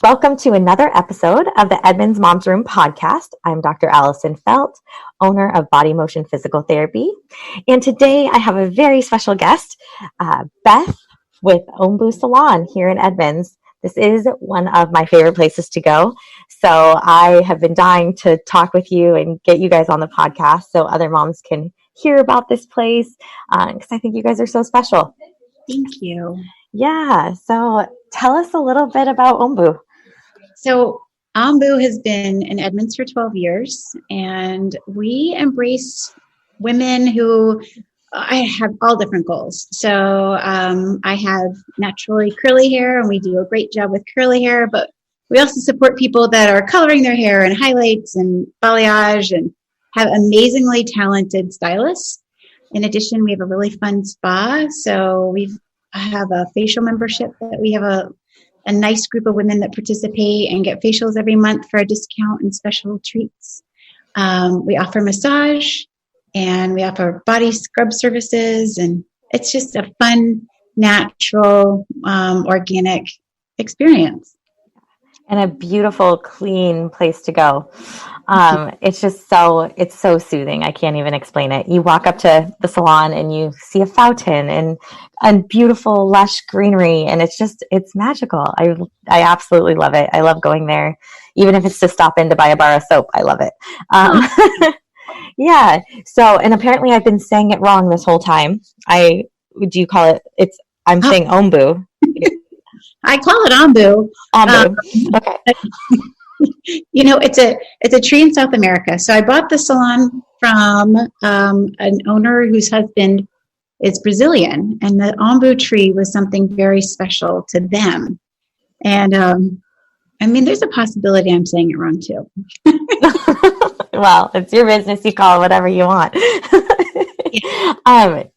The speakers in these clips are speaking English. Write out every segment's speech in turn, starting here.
Welcome to another episode of the Edmonds Mom's Room podcast. I'm Dr. Allison Felt, owner of Body Motion Physical Therapy. And today I have a very special guest, Beth with Ombu Salon here in Edmonds. This is one of my favorite places to go. So I have been dying to talk with you and get you guys on the podcast so other moms can hear about this place because I think you guys are so special. Thank you. Yeah. So tell us a little bit about Ombu. So Ombu has been in Edmonds for 12 years, and we embrace women who I have all different goals. So I have naturally curly hair, and we do a great job with curly hair, but we also support people that are coloring their hair and highlights and balayage and have amazingly talented stylists. In addition, we have a really fun spa. So I have a facial membership that we have a nice group of women that participate and get facials every month for a discount and special treats. We offer massage and we offer body scrub services, and it's just a fun, natural, organic experience. And a beautiful, clean place to go. It's so soothing. I can't even explain it. You walk up to the salon and you see a fountain and beautiful, lush greenery. And it's magical. I absolutely love it. I love going there. Even if it's to stop in to buy a bar of soap, I love it. Yeah. So, and apparently I've been saying it wrong this whole time. Do you call it, I'm saying Ombu. I call it Ombu. Okay. It's a tree in South America. So I bought the salon from an owner whose husband is Brazilian, and the Ombu tree was something very special to them. And there's a possibility I'm saying it wrong too. Well, it's your business. You call it whatever you want.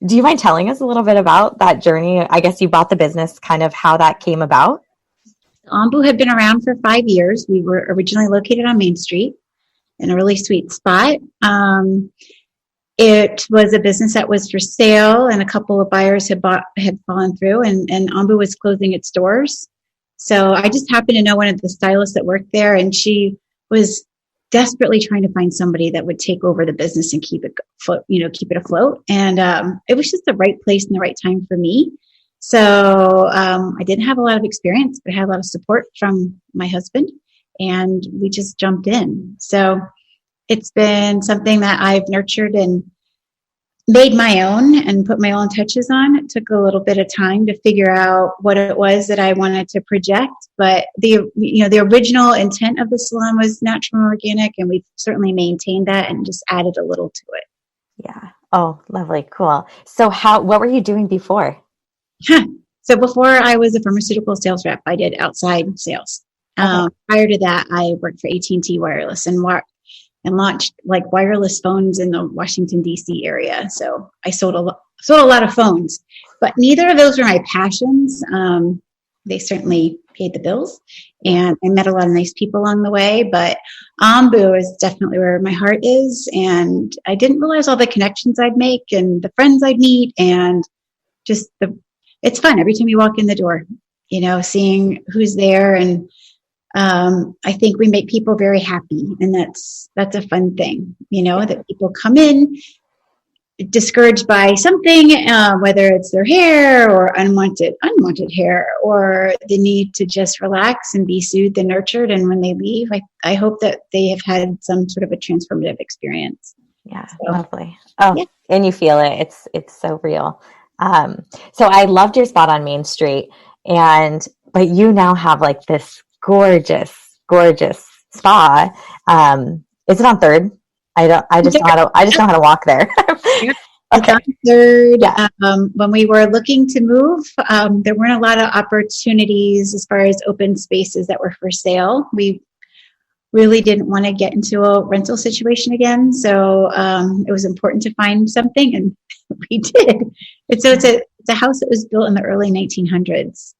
Do you mind telling us a little bit about that journey? I guess you bought the business, kind of how that came about. Ombu had been around for 5 years. We were originally located on Main Street in a really sweet spot. It was a business that was for sale, and a couple of buyers had fallen through, and Ombu was closing its doors. So I just happened to know one of the stylists that worked there, and she was desperately trying to find somebody that would take over the business and keep it afloat. And it was just the right place and the right time for me. So I didn't have a lot of experience, but I had a lot of support from my husband, and we just jumped in. So it's been something that I've nurtured and made my own and put my own touches on. It took a little bit of time to figure out what it was that I wanted to project, but the original intent of the salon was natural and organic, and we've certainly maintained that and just added a little to it. Yeah. Oh, lovely. Cool. So what were you doing before? So before I was a pharmaceutical sales rep, I did outside sales. Okay. Prior to that, I worked for AT&T Wireless and launched like wireless phones in the Washington, D.C. area. So I sold a lot of phones, but neither of those were my passions. They certainly paid the bills, and I met a lot of nice people along the way, but Ombu is definitely where my heart is. And I didn't realize all the connections I'd make and the friends I'd meet, and just it's fun every time you walk in the door, seeing who's there. And I think we make people very happy, and that's a fun thing, that people come in discouraged by something, whether it's their hair or unwanted hair, or the need to just relax and be soothed and nurtured. And when they leave, I hope that they have had some sort of a transformative experience. Yeah, so, lovely. Oh, yeah. And you feel it. It's so real. So I loved your spot on Main Street, but you now have like this gorgeous spa. Is it on Third? I just know how to walk there. Okay. On Third. Yeah. When we were looking to move, there weren't a lot of opportunities as far as open spaces that were for sale. We really didn't want to get into a rental situation again. So it was important to find something, and we did. And so it's a house that was built in the early 1900s.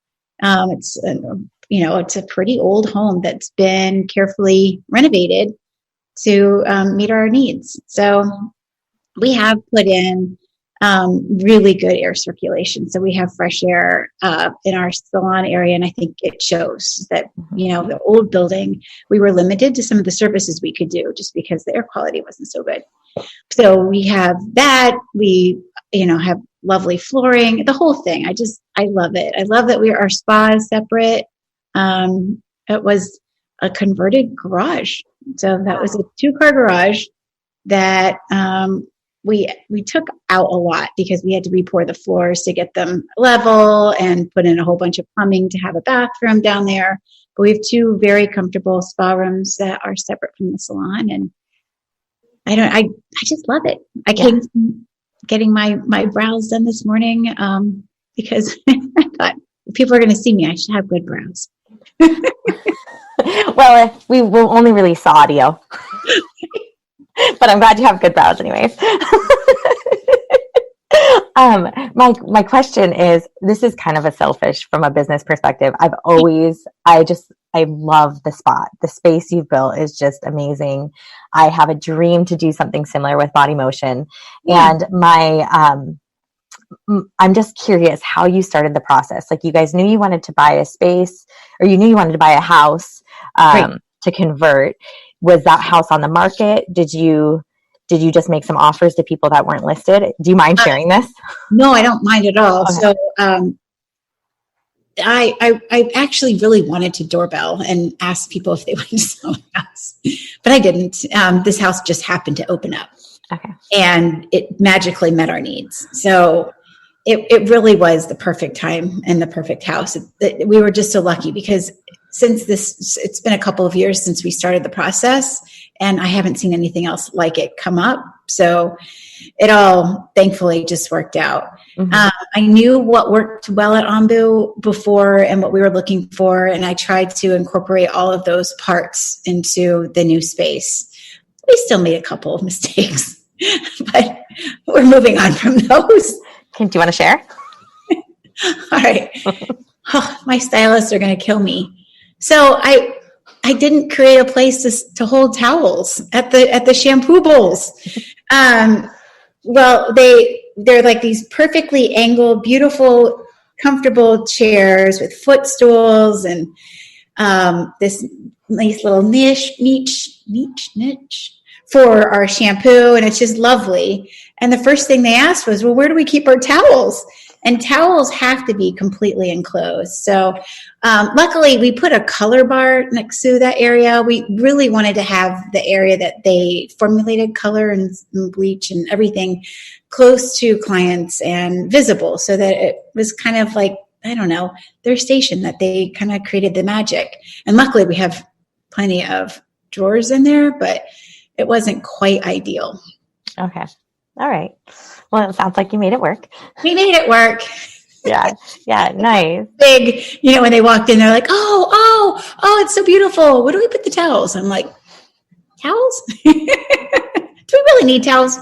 It's a pretty old home that's been carefully renovated to meet our needs. So we have put in really good air circulation. So we have fresh air in our salon area, and I think it shows that, the old building, we were limited to some of the services we could do just because the air quality wasn't so good. So we have that. We, have lovely flooring, the whole thing. I love it. I love that our spa is separate. It was a converted garage. So that was a 2-car garage that we took out a lot because we had to re-pour the floors to get them level and put in a whole bunch of plumbing to have a bathroom down there. But we have 2 very comfortable spa rooms that are separate from the salon, and I just love it. I came from getting my brows done this morning because I thought, if people are going to see me, I should have good brows. Well, we will only release audio, but I'm glad you have good brows anyways. My question is, this is kind of a selfish from a business perspective. I love the spot. The space you've built is just amazing. I have a dream to do something similar with body motion. And I'm just curious how you started the process. Like, you guys knew you wanted to buy a space, or you knew you wanted to buy a house to convert. Was that house on the market? Did you just make some offers to people that weren't listed? Do you mind sharing this? No, I don't mind at all. Okay. So I actually really wanted to doorbell and ask people if they wanted to sell a house, but I didn't. This house just happened to open up. Okay. And it magically met our needs. So it really was the perfect time and the perfect house. We were just so lucky because it's been a couple of years since we started the process, and I haven't seen anything else like it come up. So it all thankfully just worked out. Mm-hmm. I knew what worked well at Ombu before and what we were looking for, and I tried to incorporate all of those parts into the new space. We still made a couple of mistakes, but we're moving on from those. Do you want to share? All right. My stylists are going to kill me. So I didn't create a place to hold towels at the shampoo bowls. Well, they're like these perfectly angled, beautiful, comfortable chairs with footstools and this nice little niche for our shampoo, and it's just lovely. And the first thing they asked was, well, where do we keep our towels? And towels have to be completely enclosed. So luckily, we put a color bar next to that area. We really wanted to have the area that they formulated color and bleach and everything close to clients and visible, so that it was kind of like, I don't know, their station, that they kind of created the magic. And luckily, we have plenty of drawers in there, but it wasn't quite ideal. Okay. All right. Well, it sounds like you made it work. We made it work. Yeah. Yeah. Nice. Big, when they walked in, they're like, oh, it's so beautiful. Where do we put the towels? I'm like, towels? Do we really need towels?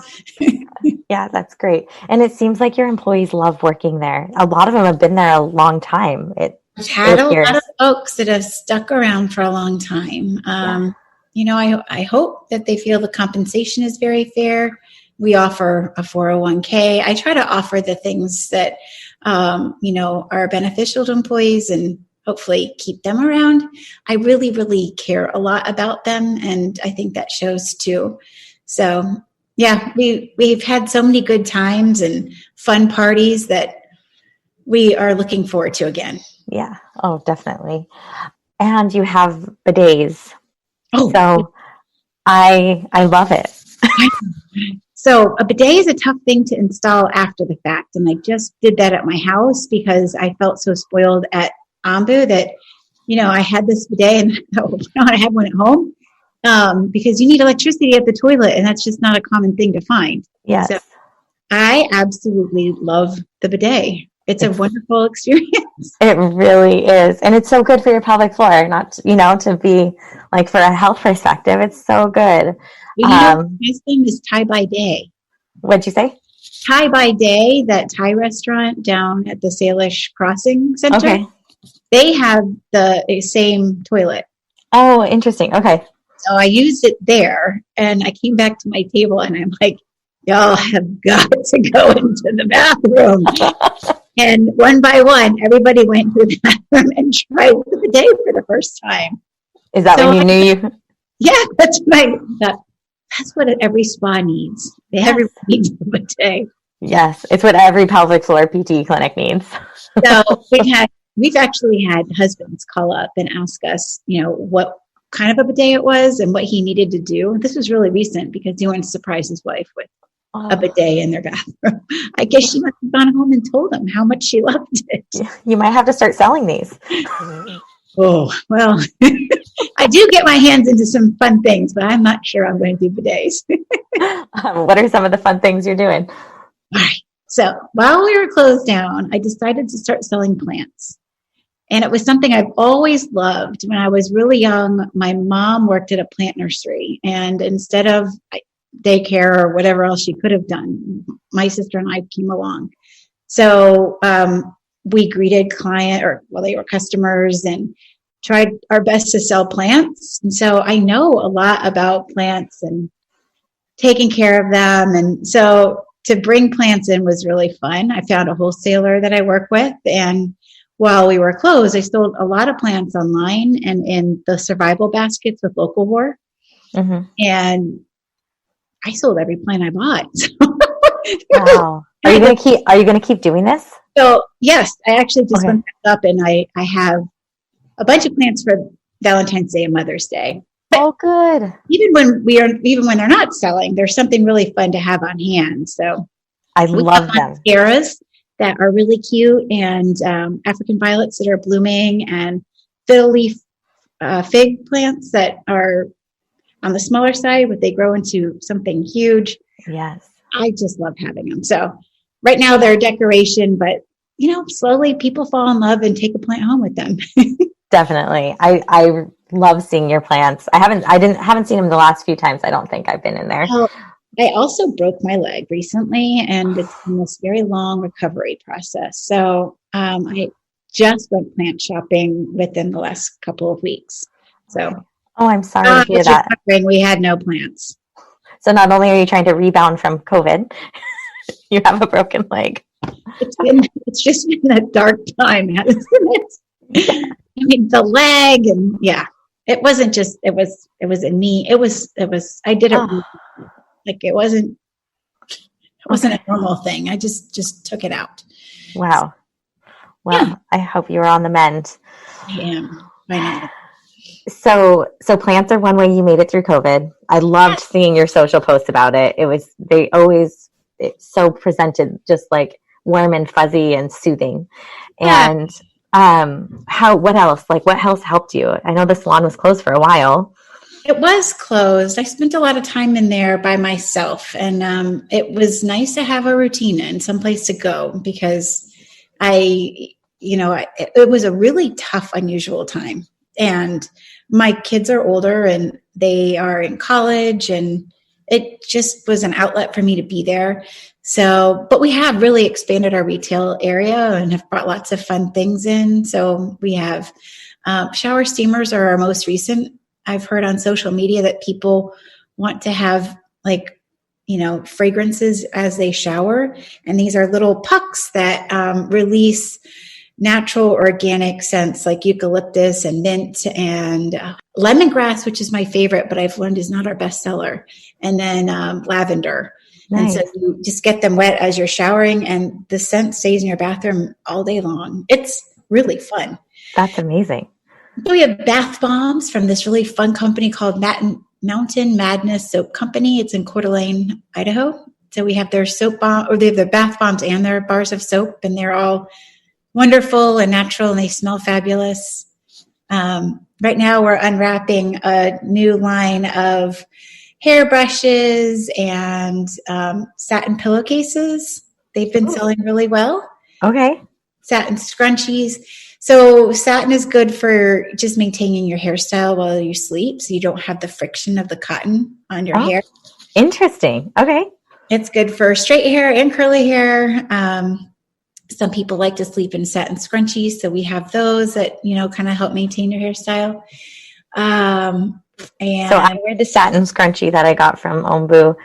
Yeah, that's great. And it seems like your employees love working there. A lot of them have been there a long time. I've had a lot of folks that have stuck around for a long time. I hope that they feel the compensation is very fair. We offer a 401k. I try to offer the things that, are beneficial to employees and hopefully keep them around. I really, really care a lot about them, and I think that shows too. So, yeah, we've had so many good times and fun parties that we are looking forward to again. Yeah. Oh, definitely. And you have bidets. Oh, so I love it. So a bidet is a tough thing to install after the fact. And I just did that at my house because I felt so spoiled at Ombu that, I had this bidet and I thought, I have one at home because you need electricity at the toilet, and that's just not a common thing to find. Yes. So I absolutely love the bidet. It's a wonderful experience. It really is. And it's so good for your pelvic floor, not, to be like, for a health perspective, it's so good. His name is Thai by Day. What'd you say? Thai by Day, that Thai restaurant down at the Salish Crossing Center. Okay. They have the same toilet. Oh, interesting. Okay. So I used it there, and I came back to my table and I'm like, y'all have got to go into the bathroom. And one by one, everybody went to the bathroom and tried the bidet for the first time. Is that So when you knew you? yeah, that's what I thought. That's what every spa needs. Everyone needs a bidet. Yes, it's what every pelvic floor PT clinic needs. So we've actually had husbands call up and ask us, what kind of a bidet it was and what he needed to do. This was really recent because he wanted to surprise his wife with a bidet in their bathroom. I guess she must have gone home and told him how much she loved it. You might have to start selling these. Oh, well, I do get my hands into some fun things, but I'm not sure I'm going to do bidets. What are some of the fun things you're doing? All right. So while we were closed down, I decided to start selling plants. And it was something I've always loved. When I was really young, my mom worked at a plant nursery. And instead of daycare or whatever else she could have done, my sister and I came along. So we greeted they were customers and tried our best to sell plants. And so I know a lot about plants and taking care of them. And so to bring plants in was really fun. I found a wholesaler that I work with, and while we were closed, I sold a lot of plants online and in the survival baskets with Locavore. Mm-hmm. And I sold every plant I bought. Wow. Are you going to keep doing this? So yes, I actually just went back up, and I have a bunch of plants for Valentine's Day and Mother's Day. Oh, good. Even when they're not selling, there's something really fun to have on hand. So I love them. Monsteras that are really cute, and African violets that are blooming, and fiddle leaf fig plants that are on the smaller side, but they grow into something huge. Yes. I just love having them. So right now they're a decoration, but slowly people fall in love and take a plant home with them. Definitely. I love seeing your plants. I haven't seen them the last few times. I don't think I've been in there. Well, I also broke my leg recently, and it's been this very long recovery process. So I just went plant shopping within the last couple of weeks. So I'm sorry to hear that. We had no plants. So not only are you trying to rebound from COVID, you have a broken leg. It's just been a dark time, hasn't it? I mean, the leg, and it wasn't just, it was a knee. It was, I did it like it wasn't a normal thing. I just took it out. Wow. Well, yeah. I hope you were on the mend. I am. I know. So plants are one way you made it through COVID. I loved seeing your social posts about it. It's so presented just like warm and fuzzy and soothing. And what else? Like, what else helped you? I know the salon was closed for a while. It was closed. I spent a lot of time in there by myself, and it was nice to have a routine and someplace to go, because it was a really tough, unusual time. And my kids are older and they are in college, and it just was an outlet for me to be there. So, but we have really expanded our retail area and have brought lots of fun things in. So we have shower steamers are our most recent. I've heard on social media that people want to have fragrances as they shower. And these are little pucks that release natural organic scents like eucalyptus and mint and lemongrass, which is my favorite, but I've learned is not our best seller. And then lavender. Nice. And so you just get them wet as you're showering, and the scent stays in your bathroom all day long. It's really fun. That's amazing. So we have bath bombs from this really fun company called Mountain Madness Soap Company. It's in Coeur d'Alene, Idaho. So we have their soap bomb, or they have their bath bombs and their bars of soap, and they're all wonderful and natural, and they smell fabulous. Right now we're unwrapping a new line of hairbrushes and satin pillowcases. They've been selling really well. Okay. Satin scrunchies. So satin is good for just maintaining your hairstyle while you sleep, so you don't have the friction of the cotton on your hair. Interesting. Okay. It's good for straight hair and curly hair. Some people like to sleep in satin scrunchies, so we have those that, kind of help maintain your hairstyle. And so I wear the satin scrunchie that I got from Ombu.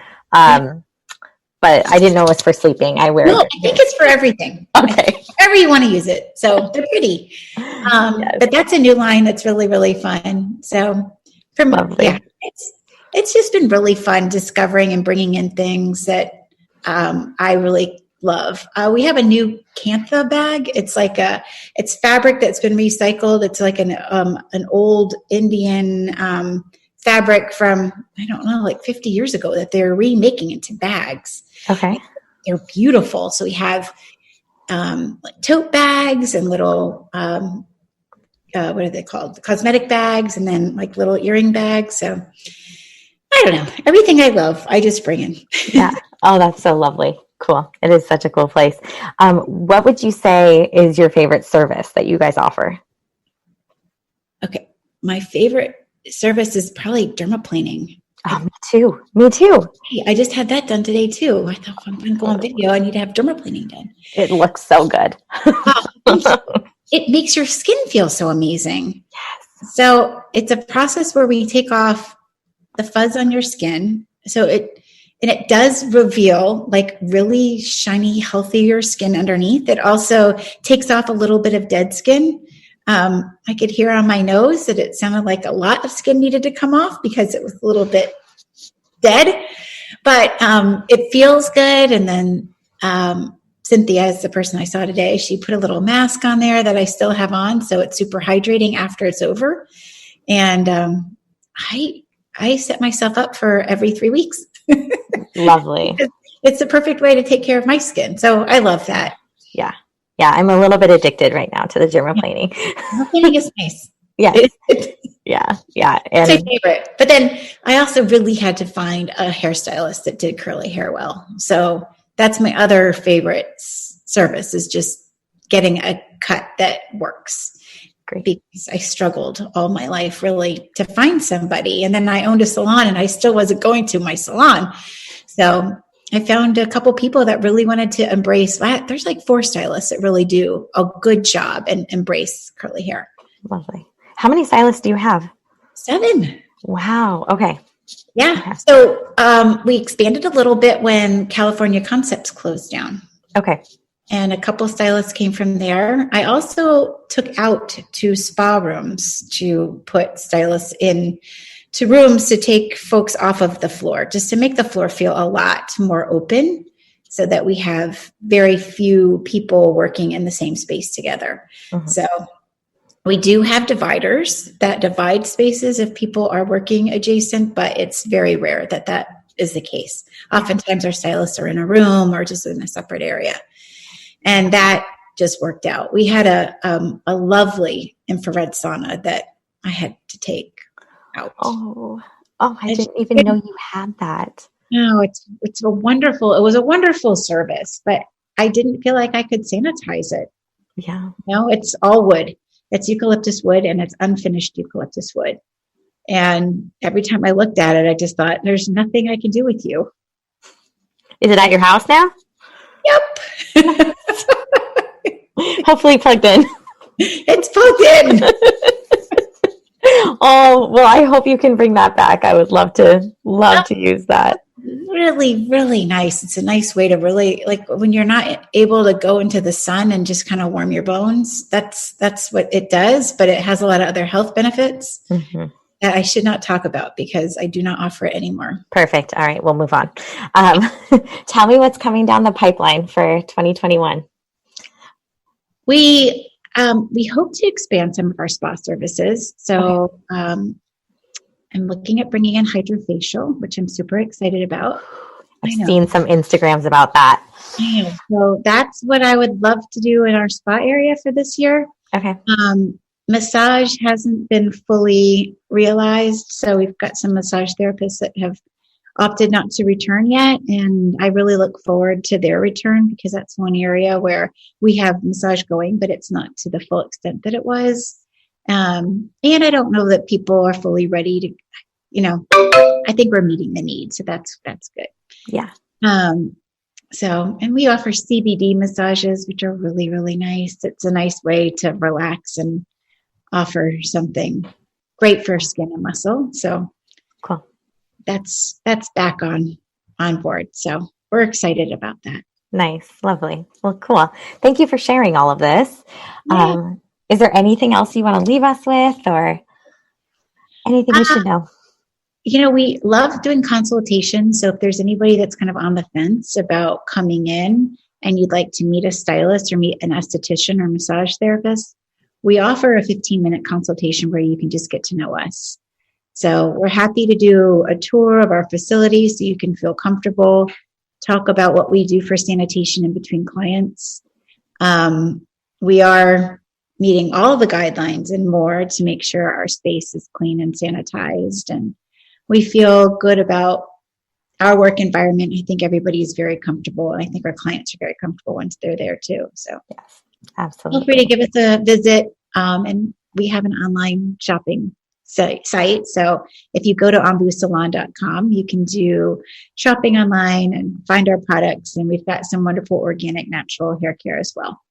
but I didn't know it was for sleeping. I wear No, it. I think it's for everything. Okay. Wherever you want to use it. So they're pretty. Yes. But that's a new line that's really, really fun. So Lovely. yeah, it's just been really fun discovering and bringing in things that I really love. We have a new Cantha bag. It's fabric that's been recycled. It's like an old Indian fabric from, I don't know, like 50 years ago that they're remaking into bags. Okay. They're beautiful. So we have like tote bags and little, what are they called? Cosmetic bags, and then like little earring bags. So I don't know. Everything I love, I just bring in. Yeah. Oh, that's so lovely. Cool. It is such a cool place. What would you say is your favorite service that you guys offer? Okay. My favorite service is probably dermaplaning. Oh, me too. Me too. I just had that done today too. I thought, if I'm going to go on video, I need to have dermaplaning done. It looks so good. It makes your skin feel so amazing. Yes. So it's a process where we take off the fuzz on your skin. So it does reveal like really shiny, healthier skin underneath. It also takes off a little bit of dead skin. I could hear on my nose that it sounded like a lot of skin needed to come off because it was a little bit dead, but it feels good. And then Cynthia is the person I saw today. She put a little mask on there that I still have on, so it's super hydrating after it's over. And I set myself up for every 3 weeks. Lovely. It's the perfect way to take care of my skin. So I love that. Yeah. Yeah. I'm a little bit addicted right now to the dermaplaning. Dermaplaning is nice. Yeah. Yeah. Yeah. And it's my favorite. But then I also really had to find a hairstylist that did curly hair well. So that's my other favorite service, is just getting a cut that works. Great. Because I struggled all my life really to find somebody. And then I owned a salon and I still wasn't going to my salon. So I found a couple people that really wanted to embrace that. There's like 4 stylists that really do a good job and embrace curly hair. Lovely. How many stylists do you have? 7. Wow. Okay. Yeah. Okay. So we expanded a little bit when California Concepts closed down. Okay. And a couple stylists came from there. I also took out to spa rooms to put stylists in to rooms to take folks off of the floor, just to make the floor feel a lot more open, so that we have very few people working in the same space together. Mm-hmm. So we do have dividers that divide spaces if people are working adjacent, but it's very rare that that is the case. Oftentimes our stylists are in a room or just in a separate area. And that just worked out. We had a lovely infrared sauna that I had to take out. Oh, I didn't even know you had that. No, it was a wonderful service, but I didn't feel like I could sanitize it. Yeah. No, it's all wood. It's eucalyptus wood, and it's unfinished eucalyptus wood. And every time I looked at it, I just thought, there's nothing I can do with you. Is it at your house now? Yep. Hopefully plugged in. It's plugged in. Oh, well, I hope you can bring that back. I would love to use that. Really, really nice. It's a nice way to really, like, when you're not able to go into the sun and just kind of warm your bones, that's what it does, but it has a lot of other health benefits that I should not talk about because I do not offer it anymore. Perfect. All right, we'll move on. Tell me what's coming down the pipeline for 2021. We hope to expand some of our spa services. So I'm looking at bringing in hydrofacial, which I'm super excited about. I've seen some Instagrams about that. I know. So that's what I would love to do in our spa area for this year. Okay. Massage hasn't been fully realized. So we've got some massage therapists that have opted not to return yet. And I really look forward to their return because that's one area where we have massage going, but it's not to the full extent that it was. And I don't know that people are fully ready to, I think we're meeting the need. So that's good. Yeah. And we offer CBD massages, which are really, really nice. It's a nice way to relax and offer something great for skin and muscle. So cool. That's back on board. So we're excited about that. Nice. Lovely. Well, cool. Thank you for sharing all of this. Yeah. Is there anything else you want to leave us with or anything we should know? We love doing consultations. So if there's anybody that's kind of on the fence about coming in and you'd like to meet a stylist or meet an esthetician or massage therapist, we offer a 15-minute consultation where you can just get to know us. So we're happy to do a tour of our facility so you can feel comfortable, talk about what we do for sanitation in between clients. We are meeting all the guidelines and more to make sure our space is clean and sanitized. And we feel good about our work environment. I think everybody is very comfortable. And I think our clients are very comfortable once they're there too. So yes, absolutely. Feel free to give us a visit. And we have an online shopping site. So if you go to ombusalon.com, you can do shopping online and find our products. And we've got some wonderful organic natural hair care as well.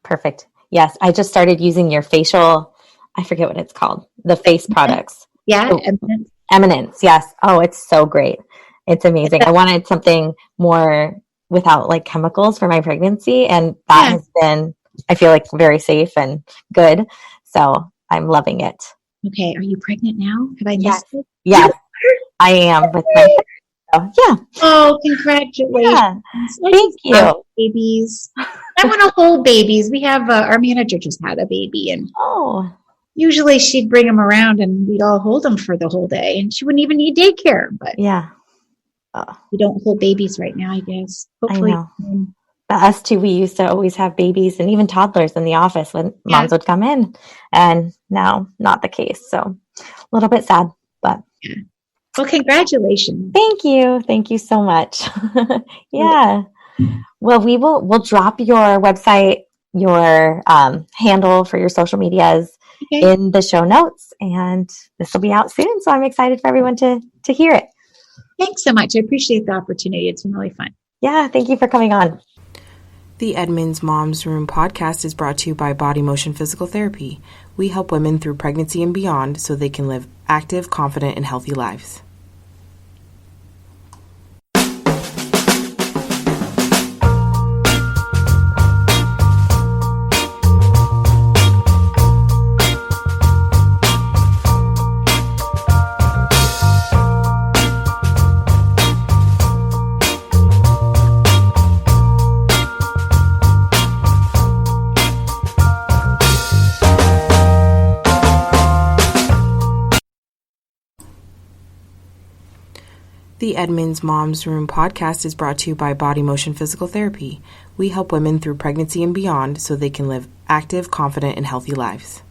Perfect. Yes. I just started using your facial, I forget what it's called, the face products. Yeah. Oh, Eminence. Yes. Oh, it's so great. It's amazing. I wanted something more without like chemicals for my pregnancy. And that has been, I feel like, very safe and good. So I'm loving it. Okay. Are you pregnant now? Have I missed it? Yes, I am with my yeah. Oh, congratulations. Yeah. Thank you. Babies. I want to hold babies. We have our manager just had a baby, and usually she'd bring them around and we'd all hold them for the whole day, and she wouldn't even need daycare. But we don't hold babies right now, I guess. Hopefully. I know. Us too, we used to always have babies and even toddlers in the office when moms would come in, and now not the case. So a little bit sad, but well, congratulations. Thank you. Thank you so much. Yeah. Well, we'll drop your website, your handle for your social medias in the show notes, and this will be out soon. So I'm excited for everyone to hear it. Thanks so much. I appreciate the opportunity. It's been really fun. Yeah. Thank you for coming on. The Edmonds Mom's Room podcast is brought to you by Body Motion Physical Therapy. We help women through pregnancy and beyond so they can live active, confident, and healthy lives. The Edmonds Mom's Room podcast is brought to you by Body Motion Physical Therapy. We help women through pregnancy and beyond so they can live active, confident, and healthy lives.